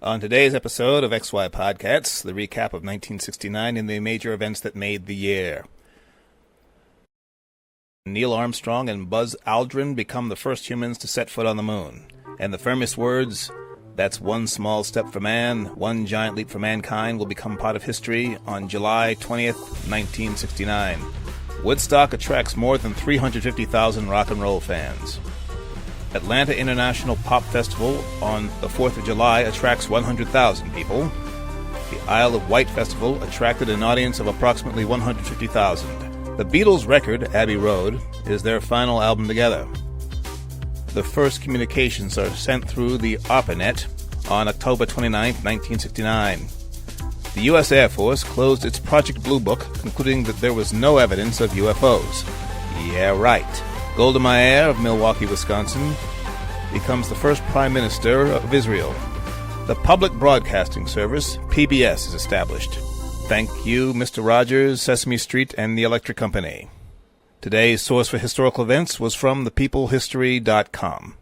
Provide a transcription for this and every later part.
On today's episode of XY Podcasts, the recap of 1969 and the major events that made the year. Neil Armstrong and Buzz Aldrin become the first humans to set foot on the moon. And the famous words, "That's one small step for man, one giant leap for mankind," will become part of history on July 20th, 1969. Woodstock attracts more than 350,000 rock and roll fans. Atlanta International Pop Festival on the 4th of July attracts 100,000 people. The Isle of Wight Festival attracted an audience of approximately 150,000. The Beatles' record, Abbey Road, is their final album together. The first communications are sent through the ARPANET on October 29, 1969. The U.S. Air Force closed its Project Blue Book, concluding that there was no evidence of UFOs. Yeah, right. Golda Meir of Milwaukee, Wisconsin, becomes the first Prime Minister of Israel. The Public Broadcasting Service, PBS, is established. Thank you, Mr. Rogers, Sesame Street, and the Electric Company. Today's source for historical events was from thepeoplehistory.com.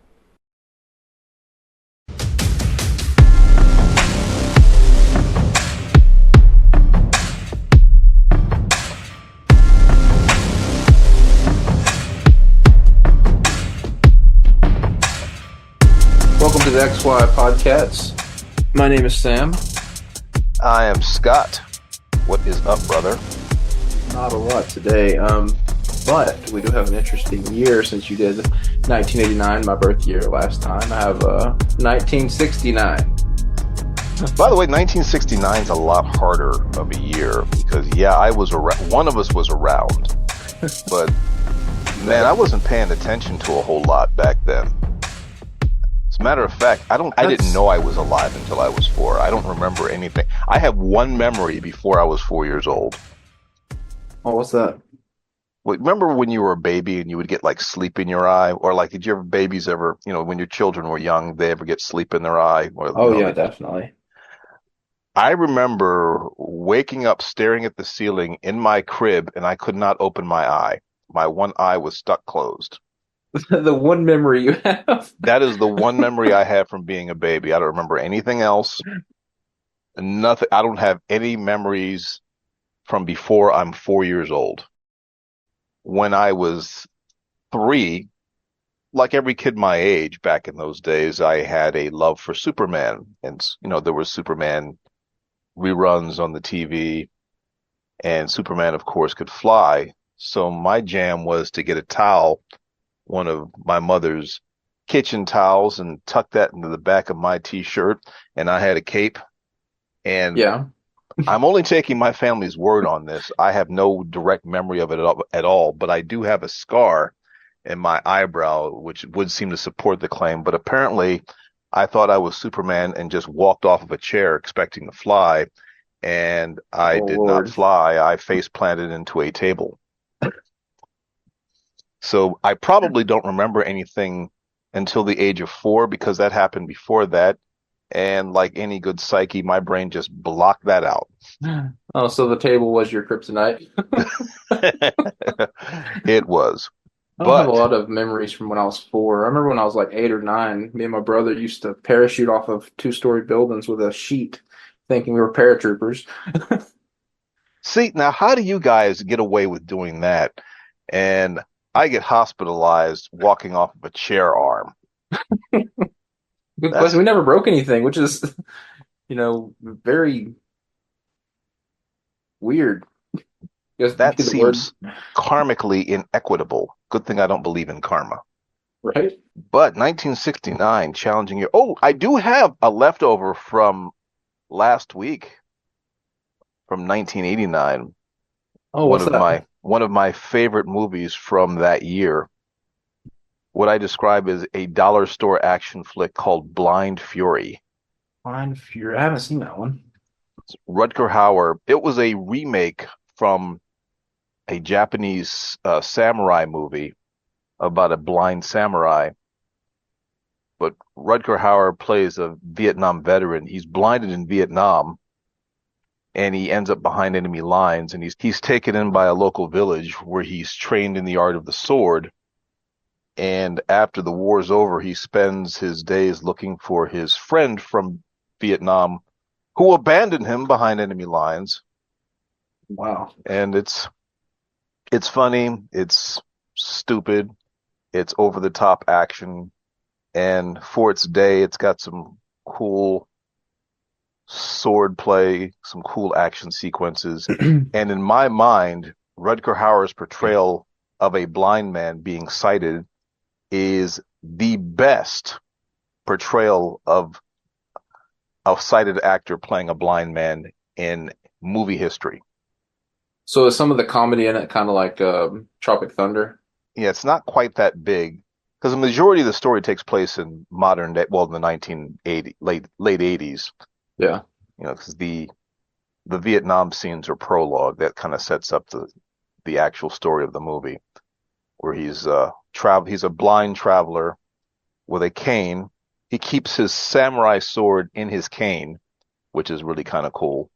Welcome to the XY Podcasts. My name is Sam. I am Scott. What is up, brother? Not a lot today, but we do have an interesting year since you did 1989, my birth year last time. I have 1969. By the way, 1969 is a lot harder of a year because, I was around. One of us was around, but man, I wasn't paying attention to a whole lot back then. As a matter of fact, I didn't know I was alive until I was 4. I don't remember anything. I have one memory before I was 4 years old. Oh, what's that? Well, remember when you were a baby and you would get like sleep in your eye? Or like, did your babies ever, when your children were young, they ever get sleep in their eye? Or, yeah, definitely. I remember waking up, staring at the ceiling in my crib, and I could not open my eye. My one eye was stuck closed. The one memory you have. That is the one memory I have from being a baby. I don't remember anything else. Nothing. I don't have any memories from before I'm 4 years old. When I was 3, like every kid my age back in those days, I had a love for Superman. And, there were Superman reruns on the TV, and Superman, of course, could fly. So my jam was to get a towel, one of my mother's kitchen towels, and tuck that into the back of my T-shirt, and I had a cape. And yeah. I'm only taking my family's word on this. I have no direct memory of it at all, but I do have a scar in my eyebrow, which would seem to support the claim. But apparently, I thought I was Superman and just walked off of a chair expecting to fly, and I did not fly. I face planted into a table. So I probably don't remember anything until the age of 4 because that happened before that. And like any good psyche, my brain just blocked that out. Oh, so the table was your kryptonite? It was. I don't have a lot of memories from when I was 4. I remember when I was like 8 or 9, me and my brother used to parachute off of 2-story buildings with a sheet, thinking we were paratroopers. See, now how do you guys get away with doing that? And I get hospitalized walking off of a chair arm. Because we never broke anything, which is, very weird. That seems karmically inequitable. Good thing I don't believe in karma. Right? But 1969, challenging year. Oh, I do have a leftover from last week, from 1989. Oh, what's that? One of my favorite movies from that year. What I describe as a dollar store action flick called Blind Fury. Blind Fury. I haven't seen that one. Rutger Hauer. It was a remake from a Japanese samurai movie about a blind samurai. But Rutger Hauer plays a Vietnam veteran. He's blinded in Vietnam, and he ends up behind enemy lines, and he's taken in by a local village where he's trained in the art of the sword. And after the war's over, he spends his days looking for his friend from Vietnam, who abandoned him behind enemy lines. Wow. And it's funny, it's stupid, it's over the top action, and for its day, it's got some cool sword play, some cool action sequences. And in my mind, Rutger Hauer's portrayal of a blind man being sighted is the best portrayal of a sighted actor playing a blind man in movie history. So is some of the comedy in it kind of like Tropic Thunder? Yeah, it's not quite that big because the majority of the story takes place in modern day, well, in the 1980 late 80s. Yeah. You know, because the Vietnam scenes are prologue that kind of sets up the actual story of the movie, where he's a blind traveler with a cane. He keeps his samurai sword in his cane, which is really kind of cool.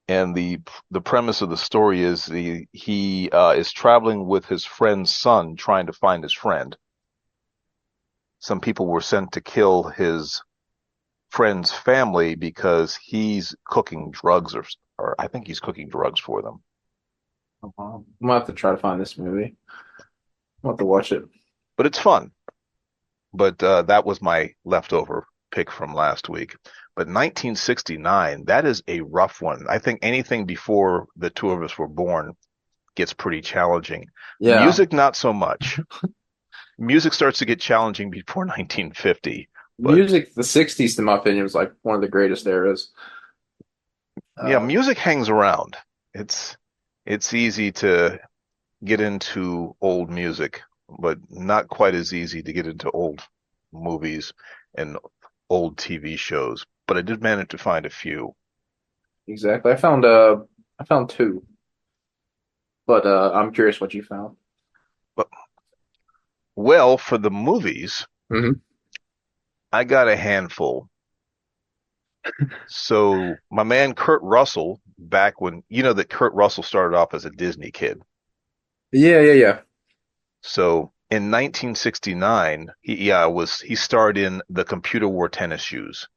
And the premise of the story is he is traveling with his friend's son, trying to find his friend. Some people were sent to kill his friend's family because he's cooking drugs, or I think he's cooking drugs for them. Oh, wow. I'm gonna have to try to find this movie. I'll have to watch it. But it's fun. But that was my leftover pick from last week. But 1969, that is a rough one. I think anything before the two of us were born gets pretty challenging. Yeah. Music, not so much. Music starts to get challenging before 1950. But Music, the 60s, in my opinion, was like one of the greatest eras. yeah, music hangs around. It's easy to get into old music, but not quite as easy to get into old movies and old TV shows. But I did manage to find a few. Exactly. I found two, but I'm curious what you found. But well, for the movies, Hmm. I got a handful. So my man Kurt Russell, back when you know that Kurt Russell started off as a Disney kid. Yeah. So in 1969, he starred in The Computer Wore Tennis Shoes.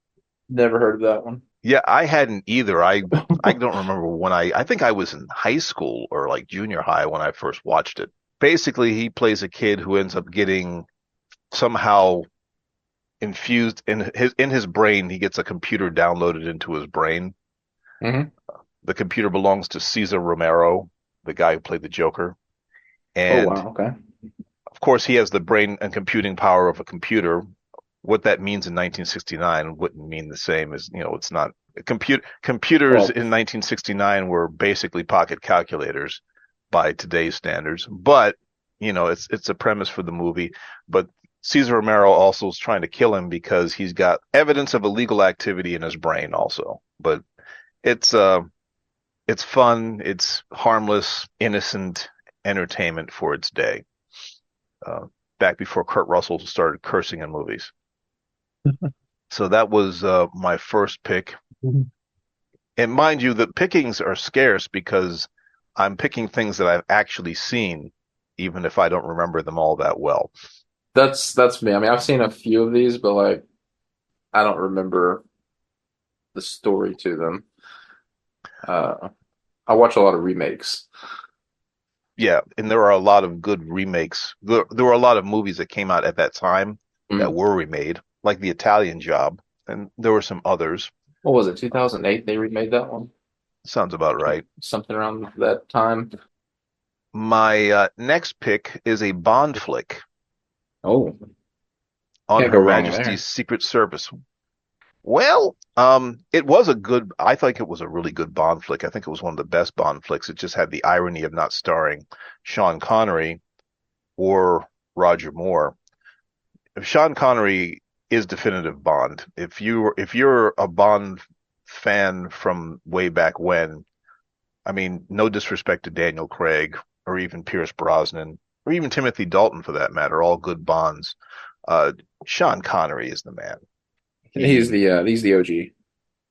Never heard of that one. Yeah, I hadn't either. I don't remember when I think I was in high school or like junior high when I first watched it. Basically, he plays a kid who ends up getting somehow infused in his brain. He gets a computer downloaded into his brain. Hmm. The computer belongs to Cesar Romero, the guy who played the Joker. Oh, And wow. Okay. of course, he has the brain and computing power of a computer. What that means in 1969 wouldn't mean the same as, it's not computers Well, in 1969 were basically pocket calculators by today's standards. But, it's a premise for the movie. But Cesar Romero also is trying to kill him because he's got evidence of illegal activity in his brain also. But it's fun, it's harmless, innocent entertainment for its day. Back before Kurt Russell started cursing in movies. So that was my first pick. Mhm. And mind you, the pickings are scarce because I'm picking things that I've actually seen, even if I don't remember them all that well. That's me. I mean, I've seen a few of these, but like I don't remember the story to them. I watch a lot of remakes. Yeah, and there are a lot of good remakes. There were a lot of movies that came out at that time that Mm. were remade, like The Italian Job, and there were some others. What was it? 2008 they remade that one. Sounds about right. Something around that time. My next pick is a Bond flick Oh, on can't go Her wrong there. Majesty's Secret Service. Well, I think it was a really good Bond flick. I think it was one of the best Bond flicks. It just had the irony of not starring Sean Connery or Roger Moore. Sean Connery is definitive Bond. If you're a Bond fan from way back when, I mean, no disrespect to Daniel Craig or even Pierce Brosnan or even Timothy Dalton for that matter, all good Bonds. Sean Connery is the man. He's the OG.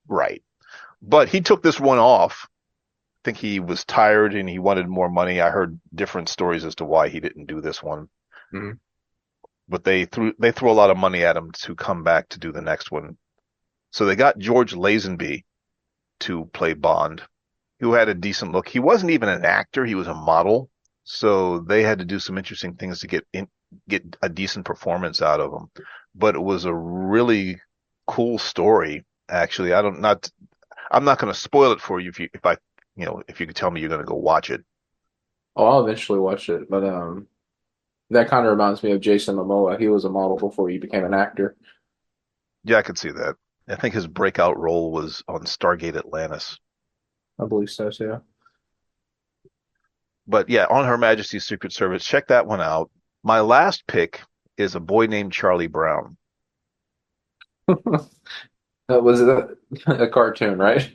Right. But he took this one off. I think he was tired and he wanted more money. I heard different stories as to why he didn't do this one. Mhm. But they threw a lot of money at him to come back to do the next one. So they got George Lazenby to play Bond, who had a decent look. He wasn't even an actor; he was a model. So they had to do some interesting things to get a decent performance out of him. But it was a really cool story. Actually, I'm not going to spoil it for you if you could tell me you're going to go watch it. Oh, I'll eventually watch it, but that kind of reminds me of Jason Momoa. He was a model before he became an actor. Yeah, I could see that. I think his breakout role was on Stargate Atlantis. I believe so, too. But yeah, on Her Majesty's Secret Service, check that one out. My last pick is A Boy Named Charlie Brown. That was a cartoon, right?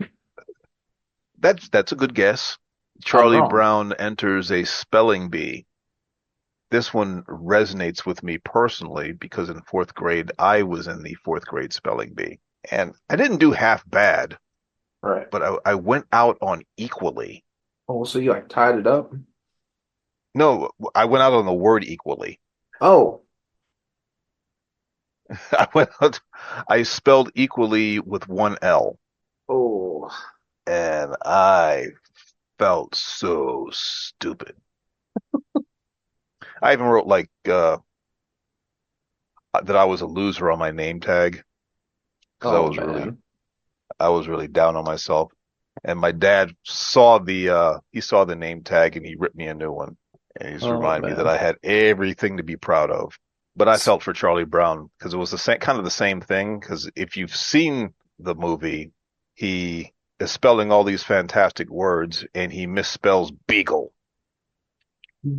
That's a good guess. I'm Charlie wrong. Brown enters a spelling bee. This one resonates with me personally because in fourth grade, I was in the fourth grade spelling bee. And I didn't do half bad, Right. but I went out on equally. Oh, so you like tied it up? No, I went out on the word equally. Oh, I went out, I spelled equally with one L, oh, and I felt so stupid. I even wrote like that I was a loser on my name tag because oh man. I was really down on myself. And my dad saw he saw the name tag and he ripped me a new one. And he's Oh reminded me that man. I had everything to be proud of. But I felt for Charlie Brown because it was the same kind of the same thing. Because if you've seen the movie, he is spelling all these fantastic words and he misspells beagle,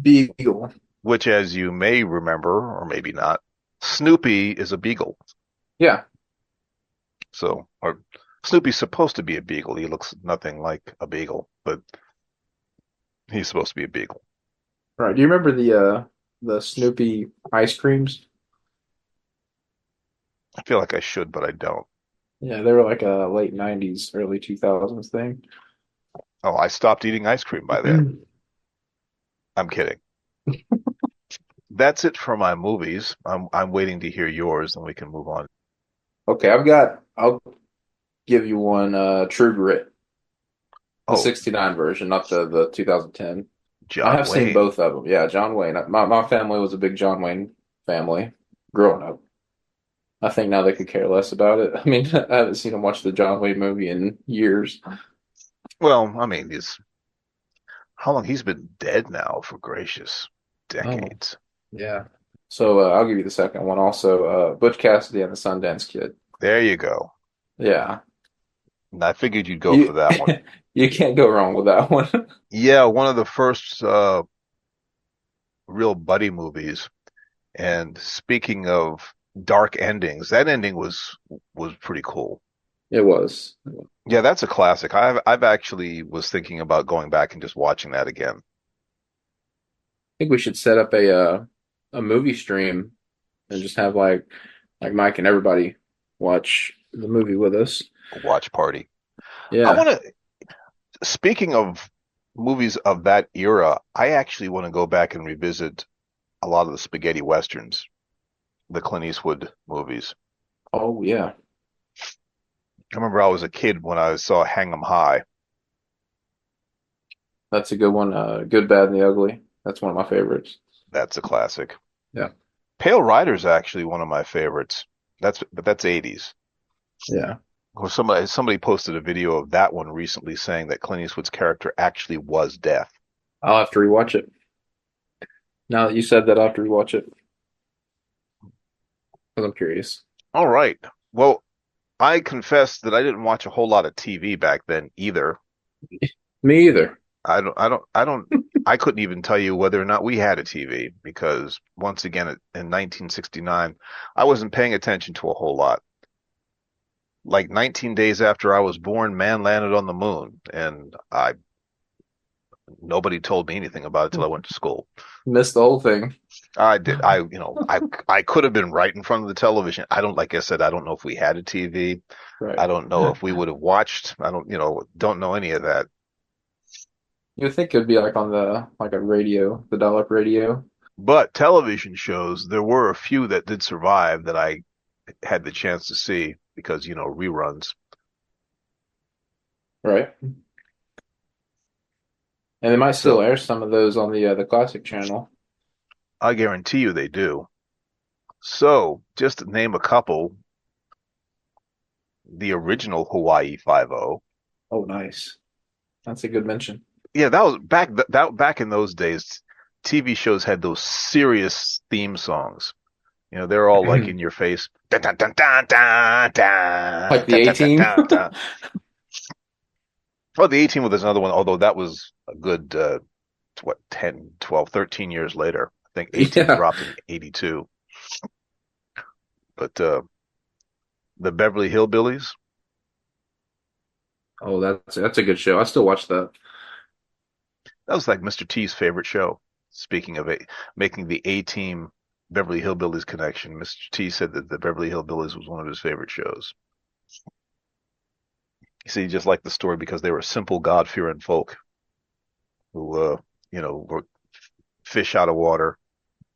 Beagle. which, as you may remember or maybe not, Snoopy is a beagle. Yeah. So, or Snoopy's supposed to be a beagle. He looks nothing like a beagle, but he's supposed to be a beagle. Right. Do you remember the Snoopy ice creams? I feel like I should, but I don't. Yeah, they were like a late 90s, early 2000s thing. Oh, I stopped eating ice cream by then. I'm kidding. That's it for my movies. I'm waiting to hear yours, and we can move on. Okay, I'll give you one, True Grit, the Oh, 69 version, not the 2010. I John have seen Wayne. both of them. Yeah, John Wayne. My family was a big John Wayne family growing up. I think now they could care less about it. I mean, I haven't seen them watch the John Wayne movie in years. Well, I mean, he's how long he's been dead now, for gracious Oh, decades. yeah. So I'll give you the second one also. Butch Cassidy and the Sundance Kid. There you go. Yeah. And I figured you'd go for You that one. you can't go wrong with that one. Yeah, one of the first real buddy movies. And speaking of dark endings, that ending was pretty cool. It was. I Yeah, that's a classic. I've actually was thinking about going back and just watching that again. think we should set up a movie stream and just have like Mike and everybody watch the movie with us. A watch party. I Yeah. want to, speaking of movies of that era, I actually want to go back and revisit a lot of the spaghetti westerns, the Clint Eastwood movies. Oh yeah. I remember I was a kid when I saw Hang 'em High. That's a good one. Good, Bad, and the Ugly. That's one of my favorites. That's a classic. Yeah. Pale Rider's actually one of my favorites. But that's 80s. Yeah. Or somebody posted a video of that one recently saying that Clint Eastwood's character actually was deaf. I'll have to rewatch it. Now that you said that, I'll have to rewatch it because I'm curious. All right. Well, I confess that I didn't watch a whole lot of TV back then either. Me either. I couldn't even tell you whether or not we had a TV because once again, in 1969, I wasn't paying attention to a whole lot. Like 19 days after I was born, man landed on the moon, and nobody told me anything about it till I went to school. Missed the whole thing. I did. I could have been right in front of the television. Like I said, I don't know if we had a TV. Right. I don't know if we would have watched. I don't know any of that. You would think it would be like on like a radio, the dial-up radio. But television shows, there were a few that did survive that I had the chance to see. because, reruns. Right. And they might still So air some of those on the classic channel. I guarantee you they do. So just to name a couple, the original Hawaii Five-O. Oh, nice. That's a good mention. Yeah, that was back in those days. TV shows had those serious theme songs. They're all like in your face. Dun, dun, dun, dun, dun, dun, Like the dun, dun, dun, A-Team. dun, dun. Oh, the A-Team was another one, although that was a good, 10, 12, 13 years later. I think A-Team Yeah. dropped in 82. But the Beverly Hillbillies, Oh, that's a good show. I still watch that. that was like Mr. T's favorite show. Speaking of making the A-Team Beverly Hillbillies connection, Mr. T said that the Beverly Hillbillies was one of his favorite shows. You see, he just liked the story because they were simple, God-fearing folk who, were fish out of water.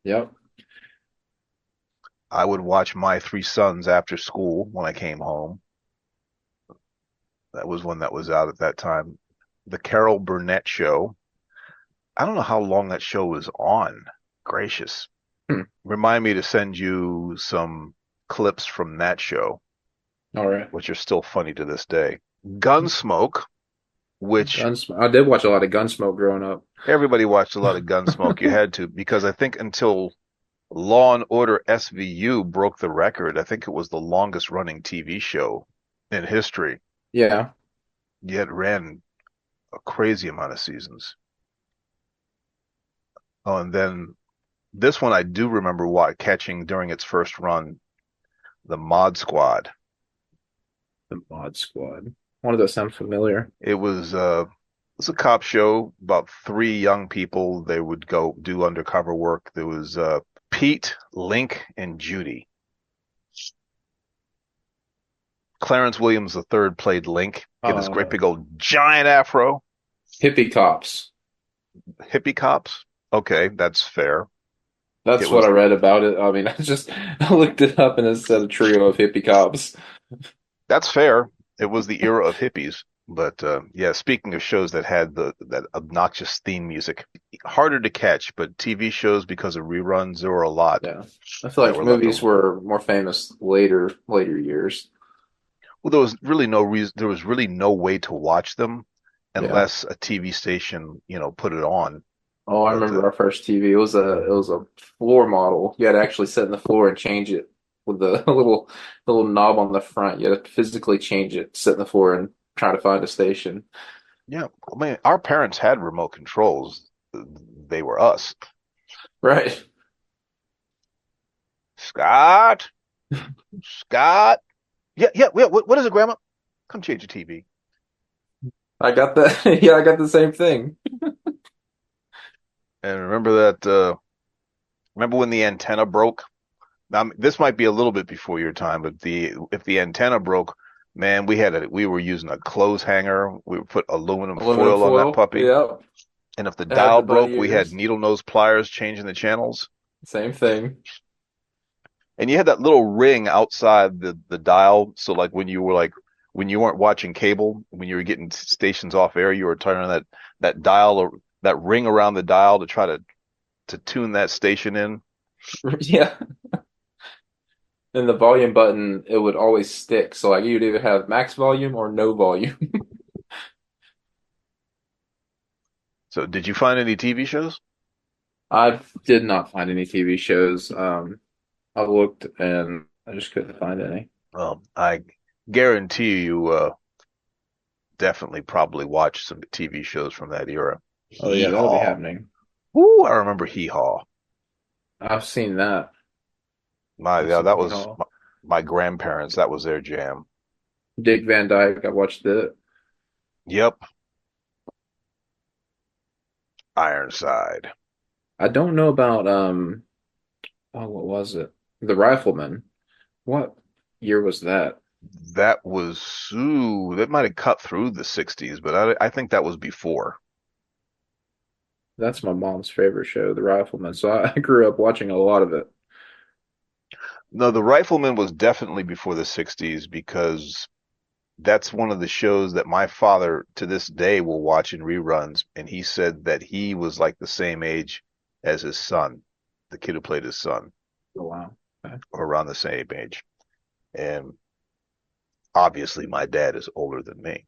Yep. I would watch My Three Sons after school when I came home. That was one that was out at that time. The Carol Burnett Show. I don't know how long that show was on. Gracious. Hmm. Remind me to send you some clips from that show, All right. which are still funny to this day. Gunsmoke, which I did watch a lot of Gunsmoke growing up. everybody watched a lot of Gunsmoke. You had to, because I think until Law and Order SVU broke the record, I think it was the longest running TV show in history. Yeah. Yet ran a crazy amount of seasons. Oh, and then this one I do remember catching during its first run, the Mod Squad. The Mod Squad. One of those sound familiar. It was a cop show about three young people. They would go do undercover work. There was Pete, Link, and Judy. Clarence Williams III played Link. He had this great big old giant afro. Hippie Cops. Hippie cops? Okay, that's fair. That's It what was I read about it. I mean, I looked it up and it said a trio of hippie cops. That's fair. It was the era of hippies. But yeah, speaking of shows that had that obnoxious theme music, harder to catch, but TV shows because of reruns, there were a lot Yeah. I feel that like were left movies over. were more famous later years. Well, there was really no reason, there was really no way to watch them Yeah. unless a TV station, put it on. Oh, I But remember our first TV. It was a floor model. You had to actually sit in the floor and change it with the little knob on the front. You had to physically change it, sit in the floor and try to find a station. yeah, I mean, our parents had remote controls. They were us. Right. Scott, Scott. Yeah, yeah, yeah. What is it, Grandma? Come change your TV. I got that. Yeah, I got the same thing. And remember that. Remember when the antenna broke? Now, this might be a little bit before your time, but if the antenna broke, man, we were using a clothes hanger. We would put aluminum Aluminum foil on that foil. puppy. Yep. And if the It had the dial bunny broke, we had ears. needle nose pliers changing the channels. Same thing. And you had that little ring outside the dial. So like when you weren't watching cable, when you were getting stations off air, you were turning that dial or that ring around the dial to try to tune that station in. Yeah. And the volume button, it would always stick. So like you'd either have max volume or no volume. So did you find any TV shows? I did not find any TV shows. I looked and I just couldn't find any. Well, I guarantee you definitely probably watched some TV shows from that era. Oh yeah, Hee that'll be Haw. happening. Woo, I remember Hee Haw. I've seen that. I've Yeah, seen that it was all. my grandparents. That was their jam. Dick Van Dyke, I watched it. Yep, Ironside. I don't know about oh what was it? The Rifleman. What year was that? That was ooh, that might have cut through the 60s, but I think that was before. That's my mom's favorite show, The Rifleman. So I grew up watching a lot of it. No, The Rifleman was definitely before the 60s because that's one of the shows that my father to this day will watch in reruns. And he said that he was like the same age as his son, the kid who played his son, Oh, wow. Okay. or around the same age. And obviously, my dad is older than me.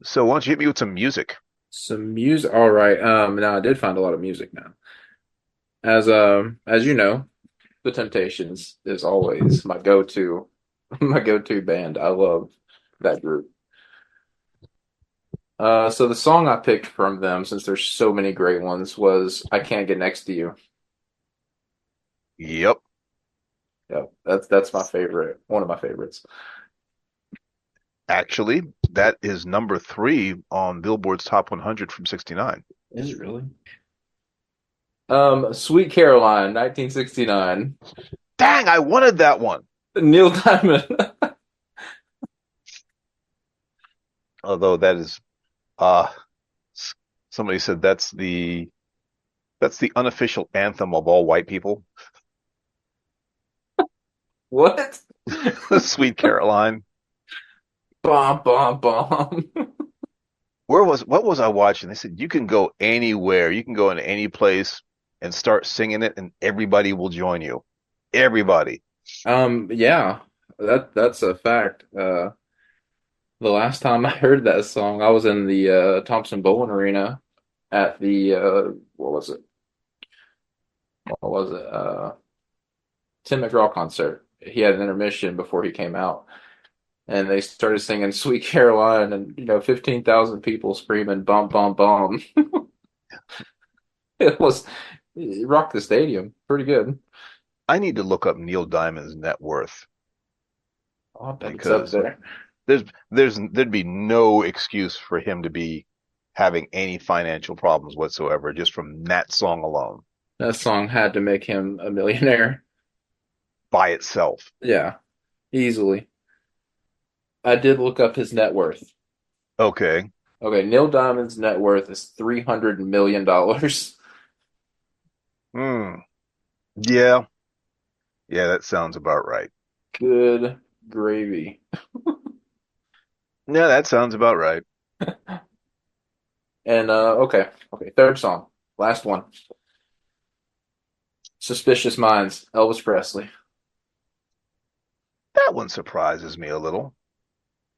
So why don't you hit me with some music? Some music. All right. Now I did find a lot of music now. As you know, The Temptations is always my go-to my go-to band. I love that group. So the song I picked from them, since there's so many great ones, was "I Can't Get Next to You." Yep. Yeah, that's my favorite, one of my favorites. Actually, that is number 3 on Billboard's Top 100 from '69. Is it really? Sweet Caroline, 1969. Dang, I wanted that one. Neil Diamond. Although that is, uh, somebody said that's the unofficial anthem of all white people. What? Sweet Caroline. Bomb, bomb, bomb. What was I watching? They said you can go anywhere, you can go into any place and start singing it, and everybody will join you. Everybody. Yeah, that's a fact. The last time I heard that song, I was in the Thompson Bowling Arena at the what was it? What was it? Tim McGraw concert. He had an intermission before he came out, and they started singing "Sweet Caroline," and 15,000 people screaming "Bum bum bum." It was it rocked the stadium. Pretty good. I need to look up Neil Diamond's net worth I bet it's up because there. there'd be no excuse for him to be having any financial problems whatsoever just from that song alone That song had to make him a millionaire. by itself. Yeah, easily. I did look up his net worth. Okay. Okay, Neil Diamond's net worth is $300 million. Hmm. Yeah. Yeah, that sounds about right. Good gravy. Yeah, that sounds about right. And okay, third song, last one. Suspicious Minds, Elvis Presley. That one surprises me a little.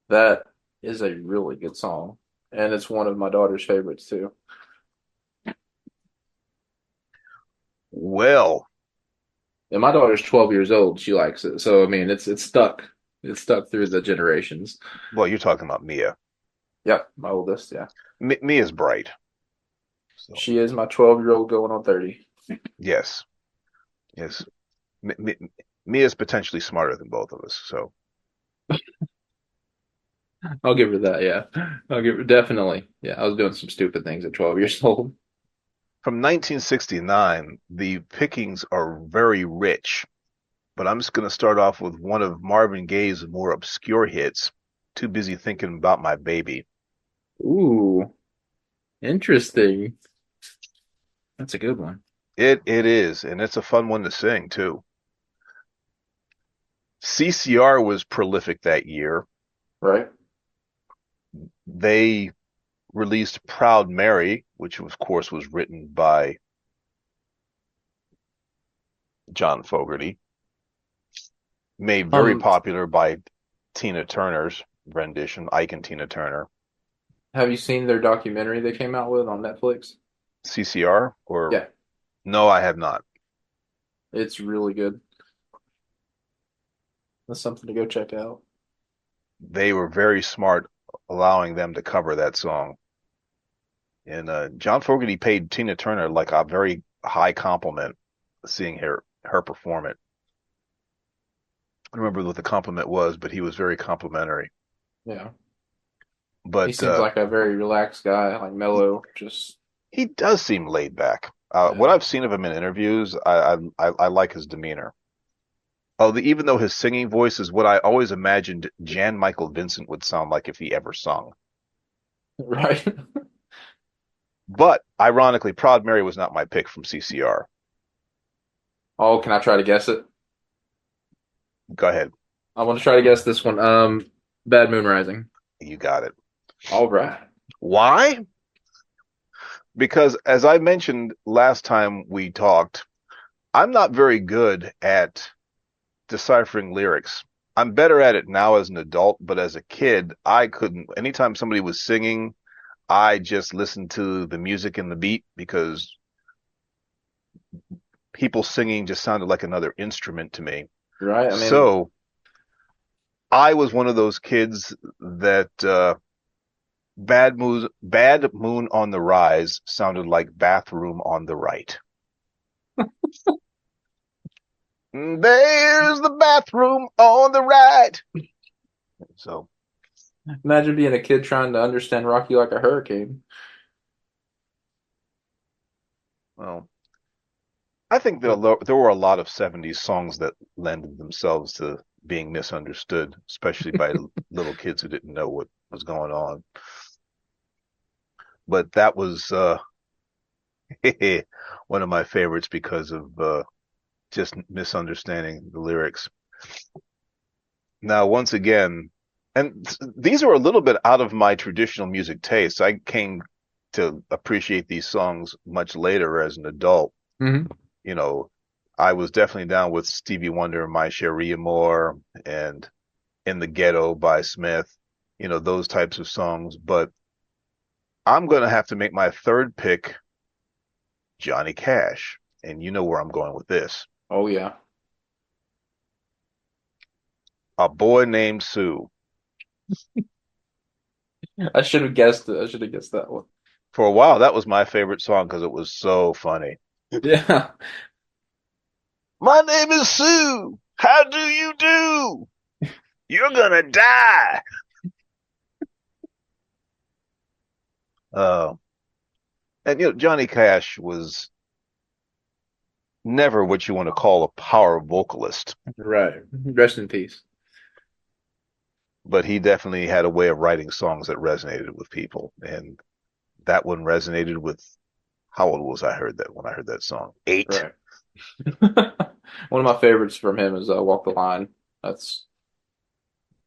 That is a really good song, and it's one of my daughter's favorites too. Well, And my daughter's 12 years old. She likes it. So I mean, it's stuck. It's stuck through the generations. well, you're talking about Mia. Yep, my oldest, yeah. Mia's bright. So, She is my 12-year-old going on 30. yes. Yes. Mia's potentially smarter than both of us. So, I'll give her that, yeah. I'll give her definitely. Yeah, I was doing some stupid things at 12 years old. from 1969, the pickings are very rich, but I'm just going to start off with one of Marvin Gaye's more obscure hits, Too Busy Thinking About My Baby. Ooh, interesting. That's a good one. It is, and it's a fun one to sing too. CCR was prolific that year. Right? They released Proud Mary, which of course was written by John Fogerty, made very Um, popular by Tina Turner's rendition, Ike and Tina Turner. have you seen their documentary they came out with on Netflix? CCR, or Yeah, no, I have not. it's really good. That's something to go check out. They were very smart allowing them to cover that song. And John Fogerty paid Tina Turner like a very high compliment seeing her perform it. I don't remember what the compliment was, but he was very complimentary. Yeah. He But seems like a very relaxed guy, like mellow, just he does seem laid back. What yeah. I've seen of him in interviews, I like his demeanor. Even though his singing voice is what I always imagined Jan Michael Vincent would sound like if he ever sung. Right. But ironically, Proud Mary was not my pick from CCR. Oh, can I try to guess it? Go ahead. I want to try to guess this one. Bad Moon Rising. You got it. All right. Why? Because as I mentioned last time we talked, I'm not very good at deciphering lyrics. I'm better at it now as an adult, but as a kid, I couldn't. Anytime somebody was singing, I just listened to the music and the beat because people singing just sounded like another instrument to me. Right. I mean, So I was one of those kids that Bad Moon on the Rise sounded like Bathroom on the Right. There's the bathroom on the right. So, imagine being a kid trying to understand Rock You Like a Hurricane. well, I think there were a lot of 70s songs that lended themselves to being misunderstood, especially by little kids who didn't know what was going on. But that was one of my favorites because of just misunderstanding the lyrics. Now, once again, and these are a little bit out of my traditional music taste. I came to appreciate these songs much later as an adult. Hmm. You know, I was definitely down with Stevie Wonder, My Cherie Amour, and In the Ghetto by Smith, those types of songs. But I'm going to have to make my third pick Johnny Cash. And you know where I'm going with this. Oh yeah. A Boy Named Sue. I should have guessed it. I should have guessed that one. For a while, that was my favorite song because it was so funny. Yeah. My name is Sue. How do you do? You're gonna die. Uh, and Johnny Cash was never what you want to call a power vocalist, Right. Rest in peace. but he definitely had a way of writing songs that resonated with people. And that one resonated with, how old was I heard that when I heard that song? 8. Right. One of my favorites from him is Walk the Line. That's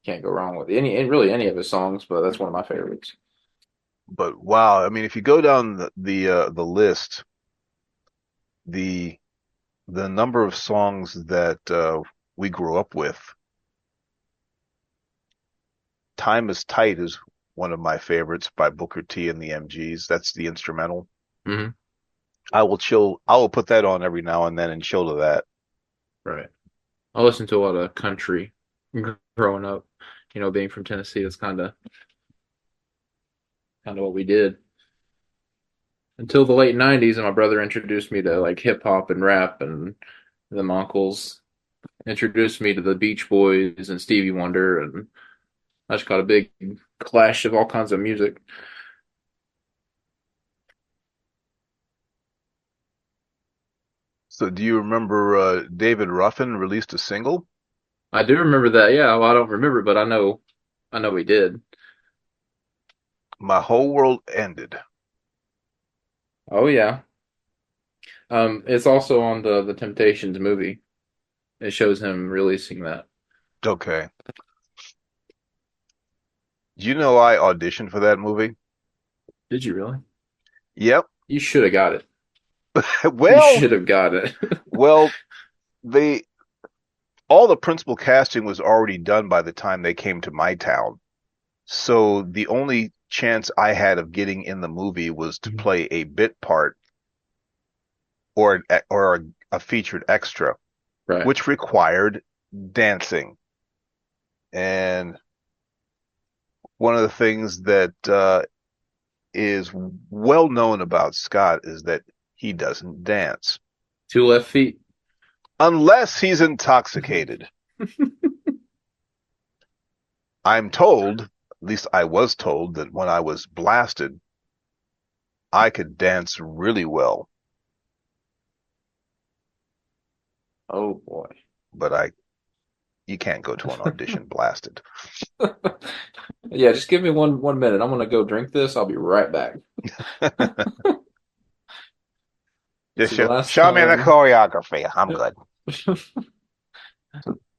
can't go wrong with any of his songs, but that's one of my favorites. But wow, I mean, if you go down the list, the the number of songs that we grew up with, Time is Tight is one of my favorites by Booker T and the MGs. That's the instrumental. Hmm. I will put that on every now and then and chill to that. Right. I listened to a lot of country growing up. Being from Tennessee, that's kind of what we did until the late '90s, and my brother introduced me to like hip hop and rap, and them uncles introduced me to the Beach Boys and Stevie Wonder, and I just got a big clash of all kinds of music. So do you remember David Ruffin released a single? I do remember that. Yeah, well, I don't remember, but I know he did. My Whole World Ended. Oh yeah. It's also on the Temptations movie. It shows him releasing that. Okay. Do you know I auditioned for that movie? Did you really? Yep. You should have got it. You Well, should have got it. well, they all the principal casting was already done by the time they came to my town. So the only chance I had of getting in the movie was to play a bit part or a featured extra, Right. which required dancing. And one of the things that is well known about Scott is that he doesn't dance Two left feet. unless he's intoxicated. I'm told, at least I was told, that when I was blasted, I could dance really well, Oh boy. but you can't go to an audition blasted. Yeah, just give me one minute. I'm gonna go drink this. I'll be right back. Just So the last show me the time, choreography. I'm good.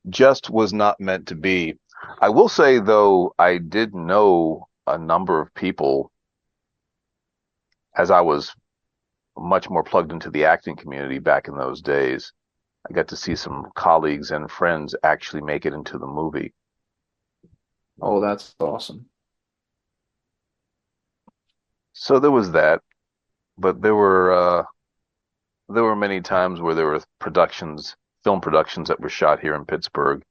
just was not meant to be. I will say, though, I did know a number of people as I was much more plugged into the acting community back in those days. I got to see some colleagues and friends actually make it into the movie. Oh, that's awesome. So there was that, but there were many times where there were productions, film productions that were shot here in Pittsburgh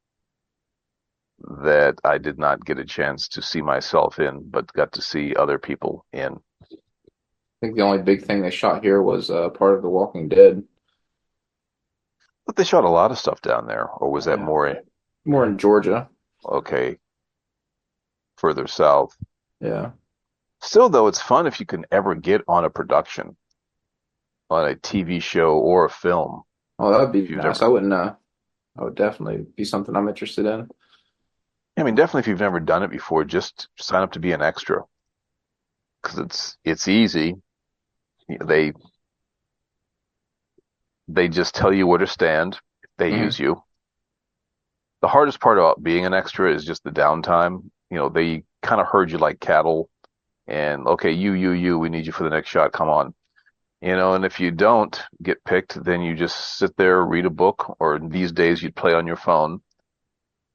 that I did not get a chance to see myself in, but got to see other people in. I think the only big thing they shot here was part of The Walking Dead. But they shot a lot of stuff down there, or was that Yeah. more More in Georgia. okay, further south? Yeah. Still, though, it's fun if you can ever get on a production, on a TV show or a film. Oh, that would be If you've nice. never, I would definitely be something I'm interested in. I mean, definitely if you've never done it before, just sign up to be an extra because it's easy. They they just tell you where to stand. They Hmm. use you. The hardest part about being an extra is just the downtime. They kind of herd you like cattle, and okay, you, we need you for the next shot. Come on. And if you don't get picked, then you just sit there, read a book, or these days you'd play on your phone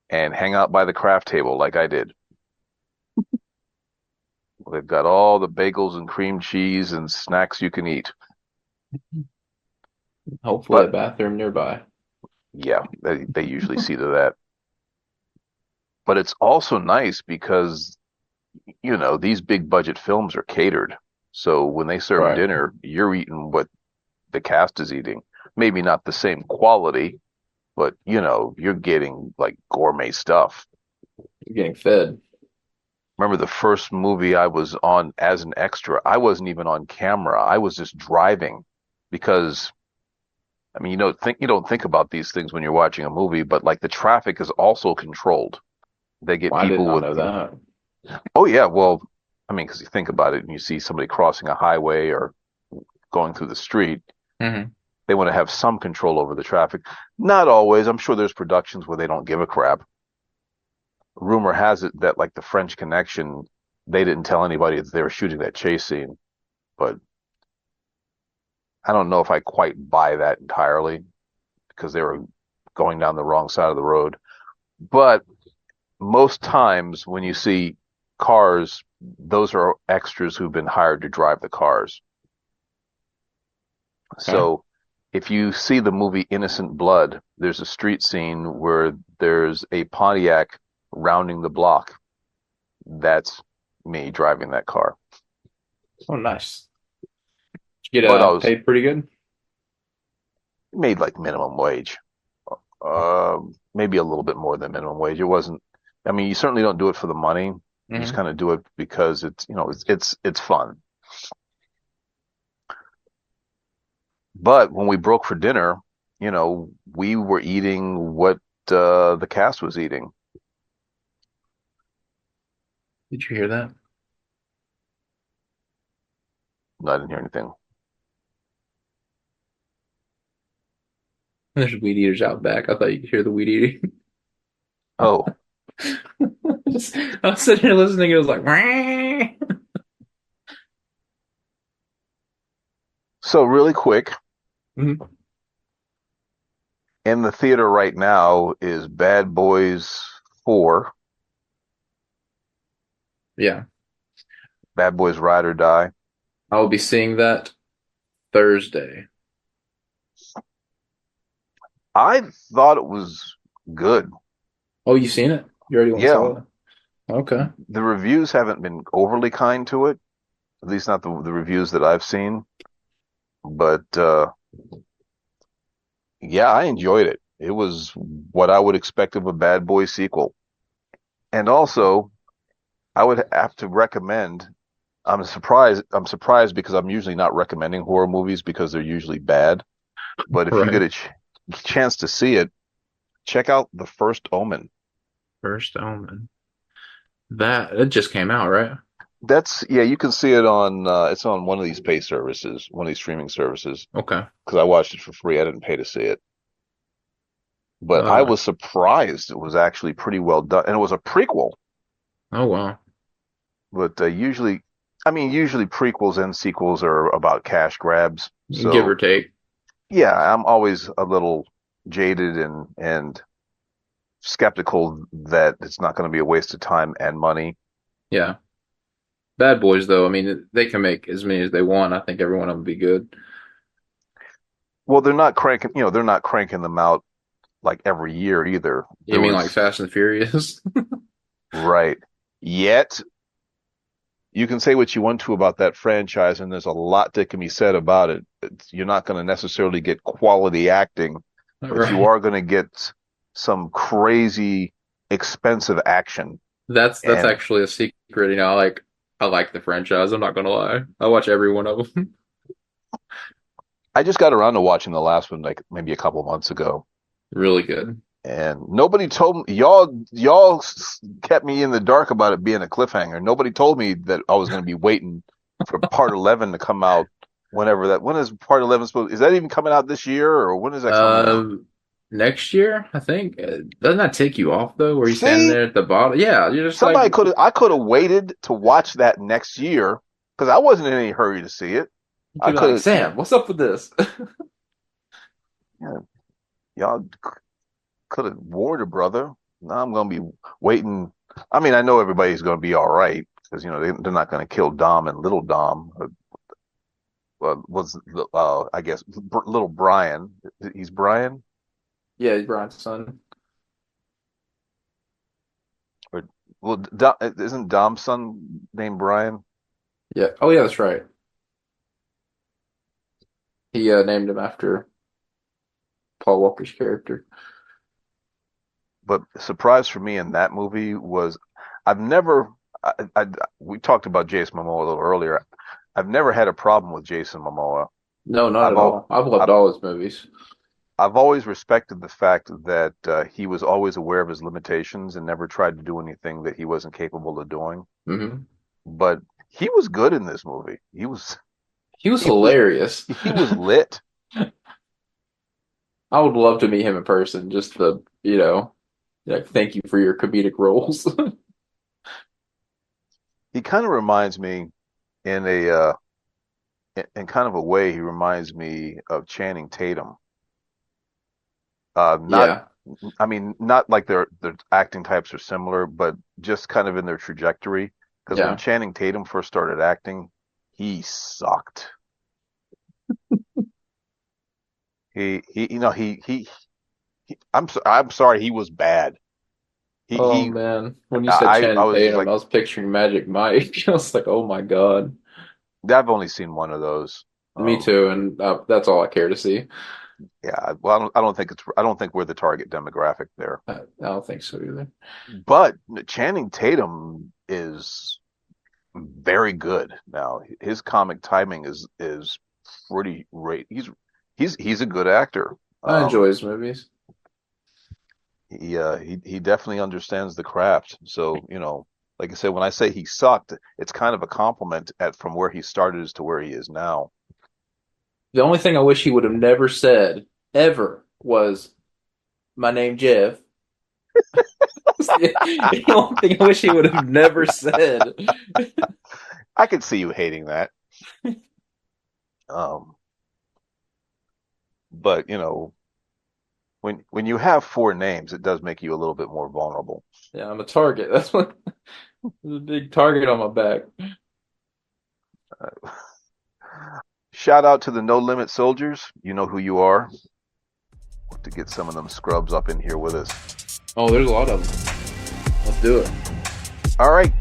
and hang out by the craft table like I did. They've got all the bagels and cream cheese and snacks you can eat. Hopefully a But bathroom nearby. yeah, they usually see to that. But it's also nice because, these big budget films are catered. So when they serve Right. dinner, you're eating what the cast is eating. Maybe not the same quality, but you're getting like gourmet stuff. You're getting fed. Remember the first movie I was on as an extra, I wasn't even on camera. I was just driving because I mean you don't think about these things when you're watching a movie, but like the traffic is also controlled. They get Well, I did people not with know that. oh yeah, well, I mean, because you think about it and you see somebody crossing a highway or going through the street, Hmm. they want to have some control over the traffic. Not always. I'm sure there's productions where they don't give a crap. Rumor has it that like the French Connection, they didn't tell anybody that they were shooting that chase scene, but I don't know if I quite buy that entirely because they were going down the wrong side of the road. But most times when you see cars, those are extras who've been hired to drive the cars. Okay. So if you see the movie Innocent Blood, there's a street scene where there's a Pontiac rounding the block. That's me driving that car. Oh, nice. Did you get But I was paid pretty good? made like minimum wage. Maybe a little bit more than minimum wage. It wasn't, I mean, you certainly don't do it for the money. You just Hmm. kind of do it because it's fun. But when we broke for dinner, we were eating what the cast was eating. Did you hear that? No, I didn't hear anything. There's weed eaters out back. I thought you could hear the weed eating. Oh, I was sitting here listening. It was like, "Wah." so really quick, Mhm. in the theater right now is Bad Boys 4, Yeah, Bad Boys Ride or Die. I will be seeing that Thursday. I thought it was good. Oh, you seen it? You already went and Yeah, saw it? Okay. the reviews haven't been overly kind to it, at least not the reviews that I've seen. But yeah, I enjoyed it. It was what I would expect of a Bad Boys sequel. And also, I would have to recommend. I'm surprised because I'm usually not recommending horror movies because they're usually bad. But if you Right. get a chance to see it, check out The First Omen. First Omen. That it just came out, right? Yeah, you can see it on it's on one of these pay services, one of these streaming services. Okay. Because I watched it for free. I didn't pay to see it. but I was surprised it was actually pretty well done, and it was a prequel. Oh wow. But usually prequels and sequels are about cash grabs. So Give or take. yeah, I'm always a little jaded and skeptical that it's not going to be a waste of time and money. Yeah. Bad Boys, though, I mean, they can make as many as they want. I think every one of them would be good. Well, they're not cranking them out like every year either. You mean like Fast and Furious? Right. Yet, you can say what you want to about that franchise, and there's a lot that can be said about it. You're not going to necessarily get quality acting, but Right. you are going to get some crazy, expensive action. That's And actually a secret. I like the franchise. I'm not gonna lie. I watch every one of them. I just got around to watching the last one like maybe a couple months ago, Really good. and nobody told me. Y'all kept me in the dark about it being a cliffhanger. Nobody told me that I was going to be waiting for part 11 to come out whenever that. When is part 11 supposed? Is that even coming out this year, or when is that coming out? Next year, I think. Doesn't that take you off though? Where you standing See? there at the bottom? Yeah, you're just Somebody like I could have waited to watch that next year because I wasn't in any hurry to see it. you I could be could like, have, Sam, what's up with this? y'all could have warned a brother. Now I'm going to be waiting. I mean, I know everybody's going to be all right because they're not going to kill Dom and Little Dom. I guess Little Brian? He's Brian. Yeah, he's Brian's son. Or well, isn't Dom's son named Brian? Yeah. Oh yeah, that's right. He named him after Paul Walker's character. But the surprise for me in that movie was I've never. We talked about Jason Momoa a little earlier. I've never had a problem with Jason Momoa. No, not I've at al all. I've loved I've, all his movies. I've always respected the fact that he was always aware of his limitations and never tried to do anything that he wasn't capable of doing. Hmm. But he was good in this movie. He was He was he was hilarious. he was lit. I would love to meet him in person. Just like thank you for your comedic roles. He kind of reminds me in in kind of a way. He reminds me of Channing Tatum. Not Yeah, I mean, not like their acting types are similar, but just kind of in their trajectory. Because when yeah. Channing Tatum first started acting, he sucked. I'm sorry, he was bad. Oh He man, when you said I Channing was just Tatum, like, I was picturing Magic Mike. I was like, oh my God. I've only seen one of those. Me too, and that's all I care to see. Yeah, well, I don't think we're the target demographic there. I don't think so either. But Channing Tatum is very good now. His comic timing is pretty great. He's a good actor. I enjoy his movies. He definitely understands the craft. So, like I said, when I say he sucked, it's kind of a compliment from where he started as to where he is now. The only thing I wish he would have never said ever was my name Jeff. The only thing I wish he would have never said. I could see you hating that. But when you have four names, it does make you a little bit more vulnerable. Yeah, I'm a target. That's what. There's a big target on my back. Shout out to the No Limit Soldiers. You know who you are. To get some of them scrubs up in here with us. Oh, there's a lot of them. Let's do it. All right,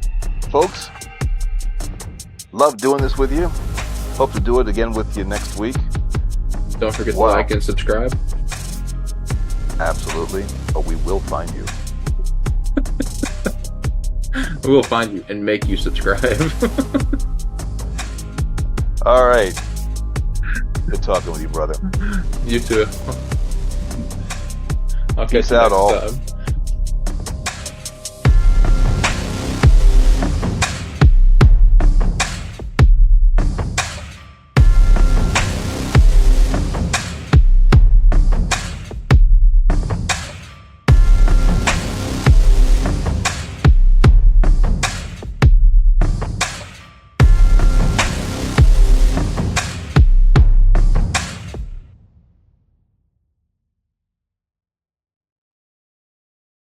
folks. Love doing this with you. Hope to do it again with you next week. Don't forget to Wow. like and subscribe. Absolutely. But we will find you. We will find you and make you subscribe. All right. Good talking with you, brother. You too. I'll catch Peace you out, next all. time.